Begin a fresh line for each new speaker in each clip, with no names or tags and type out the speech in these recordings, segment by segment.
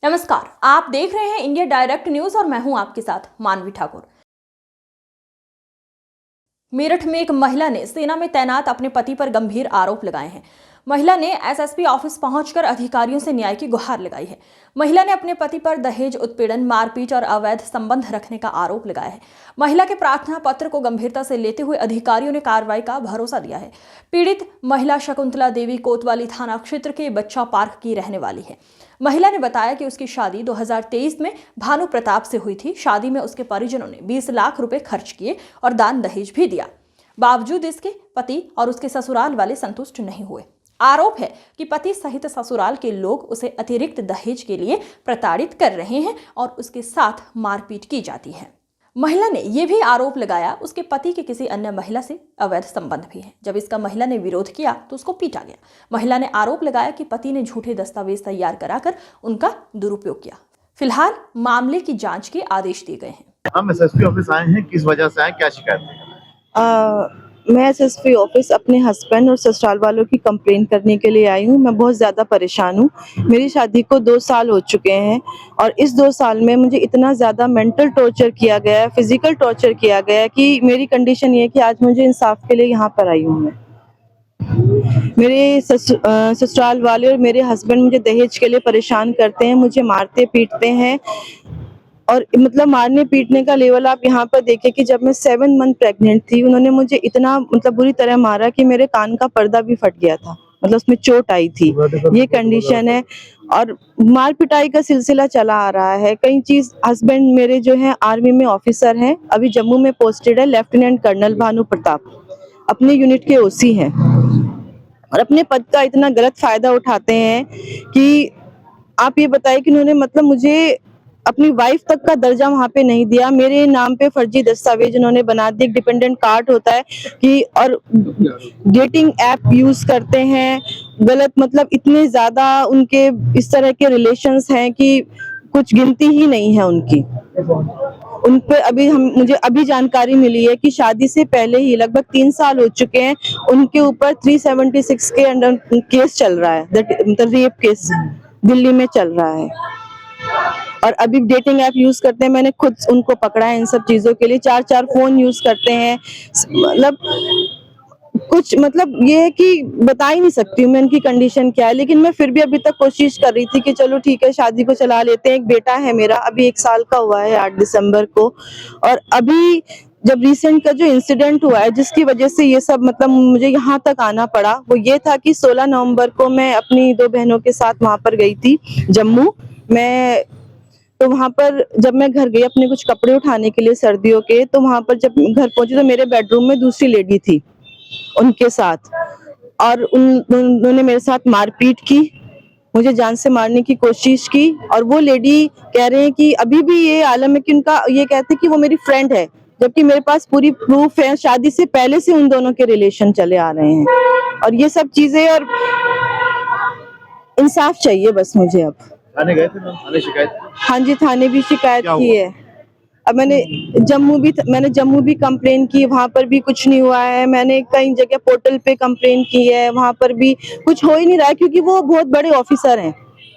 नमस्कार, आप देख रहे हैं इंडिया डायरेक्ट न्यूज और मैं हूं आपके साथ मानवी ठाकुर। मेरठ में एक महिला ने सेना में तैनात अपने पति पर गंभीर आरोप लगाए हैं। महिला ने एसएसपी ऑफिस पहुंचकर अधिकारियों से न्याय की गुहार लगाई है। महिला ने अपने पति पर दहेज उत्पीड़न, मारपीट और अवैध संबंध रखने का आरोप लगाया है। महिला के प्रार्थना पत्र को गंभीरता से लेते हुए अधिकारियों ने कार्रवाई का भरोसा दिया है। पीड़ित महिला शकुंतला देवी कोतवाली थाना क्षेत्र के बच्चा पार्क की रहने वाली है। महिला ने बताया कि उसकी शादी 2023 में भानु प्रताप से हुई थी। शादी में उसके परिजनों ने 20 लाख रुपए खर्च किए और दान दहेज भी दिया। बावजूद इसके पति और उसके ससुराल वाले संतुष्ट नहीं हुए। आरोप है कि पति सहित ससुराल के लोग उसे अतिरिक्त दहेज के लिए प्रताड़ित कर रहे हैं और उसके साथ मारपीट की जाती है। महिला ने यह भी आरोप लगाया उसके पति के किसी अन्य महिला से अवैध संबंध भी है। जब इसका महिला ने विरोध किया तो उसको पीटा गया। महिला ने आरोप लगाया कि पति ने झूठे दस्तावेज तैयार कराकर उनका दुरुपयोग किया। फिलहाल मामले की जांच के आदेश दिए गए हैं।
हम एसएसपी ऑफिस आए हैं, किस वजह से आए, क्या शिकायत है?
मैं एसएसपी ऑफिस अपने हस्बैंड और ससुराल वालों की कंप्लेन करने के लिए आई हूँ। मैं बहुत ज़्यादा परेशान हूँ। मेरी शादी को 2 साल हो चुके हैं और इस 2 साल में मुझे इतना ज़्यादा मेंटल टॉर्चर किया गया है, फिजिकल टॉर्चर किया गया है कि मेरी कंडीशन ये है कि आज मुझे इंसाफ के लिए यहाँ पर आई हूँ। मैं मेरे ससुराल वाले और मेरे हस्बैंड मुझे दहेज के लिए परेशान करते हैं, मुझे मारते पीटते हैं और मतलब मारने पीटने का लेवल आप यहाँ पर देखिए कि जब मैं 7 मंथ प्रेग्नेंट थी उन्होंने मुझे इतना मतलब बुरी तरह मारा कि मेरे कान का पर्दा भी फट गया था, मतलब उसमें चोट आई थी। ये कंडीशन है और मार पिटाई का सिलसिला चला आ रहा है। कई चीज हस्बैंड मेरे जो है आर्मी में ऑफिसर हैं, अभी जम्मू में पोस्टेड है, लेफ्टिनेंट कर्नल भानु प्रताप, अपने यूनिट के ओसी हैं और अपने पद का इतना गलत फायदा उठाते हैं कि आप ये बताइए कि उन्होंने मतलब मुझे अपनी वाइफ तक का दर्जा वहाँ पे नहीं दिया। मेरे नाम पे फर्जी दस्तावेज उन्होंने बना दिए। डिपेंडेंट कार्ड होता है कि और डेटिंग ऐप यूज करते हैं गलत, मतलब इतने ज्यादा उनके इस तरह के रिलेशंस हैं कि कुछ गिनती ही नहीं है उनकी। उन पे मुझे अभी जानकारी मिली है कि शादी से पहले ही लगभग 3 साल हो चुके हैं, उनके ऊपर 376 के अंडर केस चल रहा है, मतलब रेप केस दिल्ली में चल रहा है और अभी डेटिंग ऐप यूज करते हैं। मैंने खुद उनको पकड़ा है इन सब चीजों के लिए। 4 फोन यूज करते हैं, मतलब कुछ मतलब ये है कि बता ही नहीं सकती हूँ मैं इनकी कंडीशन क्या है। लेकिन मैं फिर भी अभी तक कोशिश कर रही थी कि चलो ठीक है, शादी को चला लेते हैं। एक बेटा है मेरा, अभी 1 साल का हुआ है 8 दिसंबर को। और अभी जब रिसेंट का जो इंसिडेंट हुआ है जिसकी वजह से ये सब मतलब मुझे यहाँ तक आना पड़ा, वो ये था कि 16 नवंबर को मैं अपनी 2 बहनों के साथ वहां पर गई थी जम्मू। मैं तो वहां पर जब मैं घर गई अपने कुछ कपड़े उठाने के लिए सर्दियों के, तो वहां पर जब घर पहुंची तो मेरे बेडरूम में दूसरी लेडी थी उनके साथ और उन्होंने मेरे साथ मारपीट की, मुझे जान से मारने की कोशिश की। और वो लेडी कह रहे हैं कि अभी भी ये आलम है कि उनका ये कहते हैं कि वो मेरी फ्रेंड है, जबकि मेरे पास पूरी प्रूफ है। शादी से पहले से उन दोनों के रिलेशन चले आ रहे हैं और ये सब चीजें, और इंसाफ चाहिए बस मुझे। अब
थाने गए थे, थाने शिकायत?
हाँ जी, थाने भी शिकायत की है। अब मैंने जम्मू भी कंप्लेन की, वहाँ पर भी कुछ नहीं हुआ है। मैंने कई जगह पोर्टल पे कंप्लेन की है, वहाँ पर भी कुछ हो ही नहीं रहा है क्योंकि वो बहुत बड़े ऑफिसर हैं।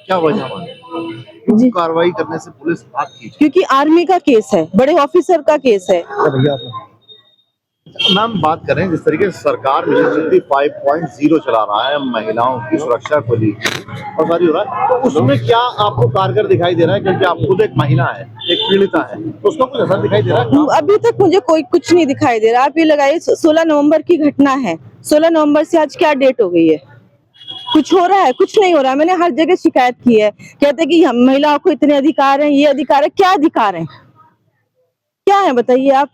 क्या वजह है कार्रवाई करने से पुलिस भाग की?
क्योंकि आर्मी का केस है, बड़े ऑफिसर का केस है।
मैम, बात करें जिस तरीके से सरकार मिशन शक्ति 5.0 चला रहा है महिलाओं की सुरक्षा को लेकर और सारी हो रहा है, तो उसमें क्या आपको कारगर दिखाई दे रहा है? क्योंकि आप खुद एक महिला है, एक पीड़िता है, तो उसका कुछ असर दिखाई दे रहा है?
अभी तक मुझे कुछ नहीं दिखाई दे रहा। आप ये लगाइए 16 नवंबर की घटना है, 16 नवंबर से आज क्या डेट हो गई है? कुछ हो रहा है? कुछ नहीं हो रहा है। मैंने हर जगह शिकायत की है, कहते कि हम महिलाओं को इतने अधिकार हैं, ये अधिकार है। क्या अधिकार है, क्या है बताइए आप?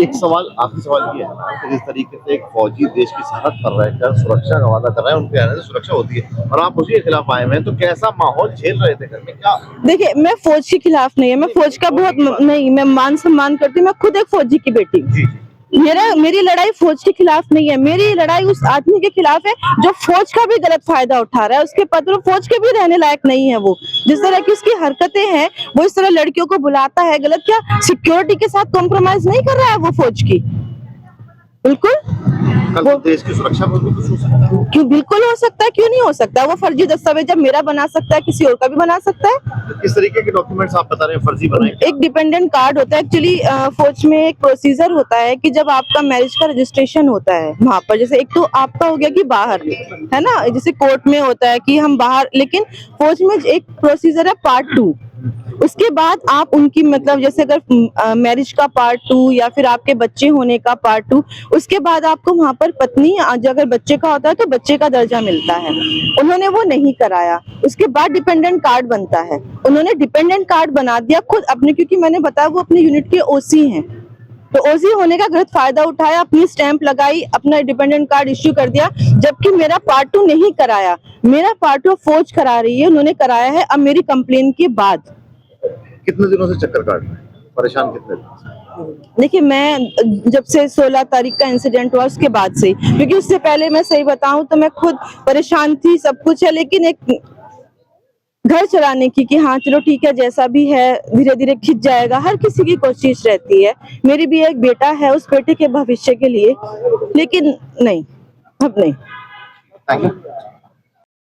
एक सवाल, आखिरी सवाल ये है कि जिस तरीके से एक फौजी देश की सरहद पर रहकर सुरक्षा का वादा कर रहा है, उनके रहने से सुरक्षा होती है और आप उसी के खिलाफ आए हैं, तो कैसा माहौल झेल रहे थे घर में? क्या
देखिए, मैं फौज के खिलाफ नहीं है, मैं फौज का बहुत नहीं, मैं मान सम्मान करती हूँ। मैं खुद एक फौजी की बेटी। मेरी लड़ाई फौज के खिलाफ नहीं है, मेरी लड़ाई उस आदमी के खिलाफ है जो फौज का भी गलत फायदा उठा रहा है। उसके पद फौज के भी रहने लायक नहीं है। वो जिस तरह की उसकी हरकतें हैं, वो इस तरह लड़कियों को बुलाता है गलत। क्या सिक्योरिटी के साथ कॉम्प्रोमाइज नहीं कर रहा है वो फौज की? बिल्कुल।
कल
वो
तो देश की सुरक्षा पर भी कुछ हो सकता है।
क्यों, बिल्कुल हो सकता है, क्यों नहीं हो सकता। वो फर्जी दस्तावेज जब मेरा बना सकता है, किसी और का भी बना सकता है।
तो किस तरीके के डॉक्यूमेंट्स आप बता रहे हैं फर्जी बनाए?
एक डिपेंडेंट कार्ड होता है एक्चुअली। फौज में एक प्रोसीजर होता है कि जब आपका मैरिज का रजिस्ट्रेशन होता है वहां पर, जैसे एक तो आपका हो गया कि बाहर है ना, जैसे कोर्ट में होता है कि हम बाहर, लेकिन फौज में एक प्रोसीजर है पार्ट 2। उसके बाद आप उनकी मतलब जैसे अगर मैरिज का पार्ट 2 या फिर आपके बच्चे होने का पार्ट 2, उसके बाद आपको वहां पर पत्नी, अगर बच्चे का होता है तो बच्चे का दर्जा मिलता है। उन्होंने वो नहीं कराया, उसके बाद डिपेंडेंट कार्ड बनता है। उन्होंने डिपेंडेंट कार्ड बना दिया खुद अपने, क्योंकि मैंने बताया वो अपने यूनिट के ओसी हैं, तो ओसी होने का गलत फायदा उठाया, अपनी स्टैंप लगाई, अपना डिपेंडेंट कार्ड इश्यू कर दिया, जबकि मेरा पार्ट 2 नहीं कराया। मेरा पार्ट 2 फौज करा रही है, उन्होंने कराया है अब मेरी कंप्लेन के बाद।
कितने दिनों से चक्कर काट रहे हैं? परेशान कितने दिन से?
देखिए, मैं जब से 16 तारीख का इंसिडेंट हुआ उसके बाद से, क्योंकि उससे पहले मैं सही बताऊं तो मैं खुद परेशान थी, सब कुछ है, लेकिन एक घर चलाने की कि हाँ चलो ठीक है, जैसा भी है धीरे धीरे खिंच जाएगा, हर किसी की कोशिश रहती है। मेरी भी एक बेटा है, उस बेटे के भविष्य के लिए, लेकिन नहीं, अब नहीं।
Thank you.